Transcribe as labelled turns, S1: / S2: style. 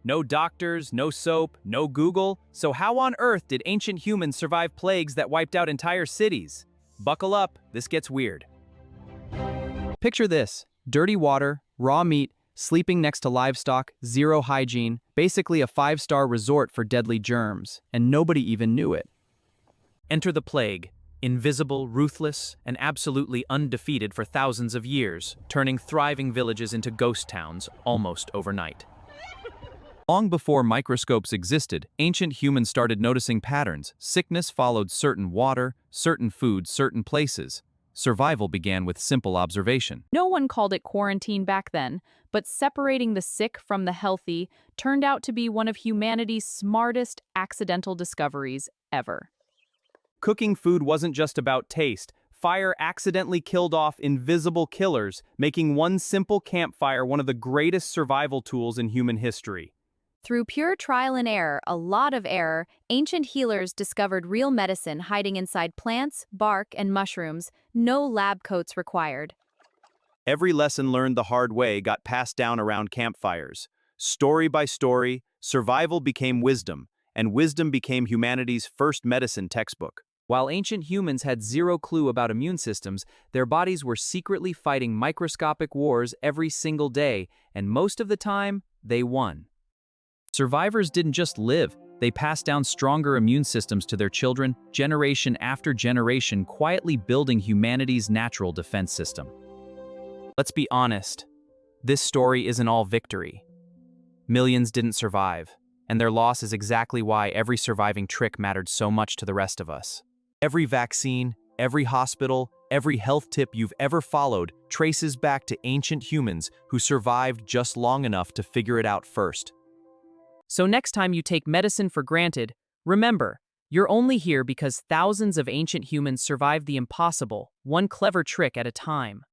S1: No doctors, no soap, no Google. So how on earth did ancient humans survive plagues that wiped out entire cities? Buckle up, this gets weird. Picture this: dirty water, raw meat, sleeping next to livestock, zero hygiene, basically a five-star resort for deadly germs, and nobody even knew it. Enter the plague, invisible, ruthless, and absolutely undefeated for thousands of years, turning thriving villages into ghost towns almost overnight. Long before microscopes existed, ancient humans started noticing patterns. Sickness followed certain water, certain food, certain places. Survival began with simple observation.
S2: No one called it quarantine back then, but separating the sick from the healthy turned out to be one of humanity's smartest accidental discoveries ever.
S1: Cooking food wasn't just about taste. Fire accidentally killed off invisible killers, making one simple campfire one of the greatest survival tools in human history.
S2: Through pure trial and error, a lot of error, ancient healers discovered real medicine hiding inside plants, bark, and mushrooms, no lab coats required.
S1: Every lesson learned the hard way got passed down around campfires. Story by story, survival became wisdom, and wisdom became humanity's first medicine textbook. While ancient humans had zero clue about immune systems, their bodies were secretly fighting microscopic wars every single day, and most of the time, they won. Survivors didn't just live, they passed down stronger immune systems to their children, generation after generation, quietly building humanity's natural defense system. Let's be honest, this story isn't all victory. Millions didn't survive, and their loss is exactly why every surviving trick mattered so much to the rest of us. Every vaccine, every hospital, every health tip you've ever followed traces back to ancient humans who survived just long enough to figure it out first. So next time you take medicine for granted, remember, you're only here because thousands of ancient humans survived the impossible, one clever trick at a time.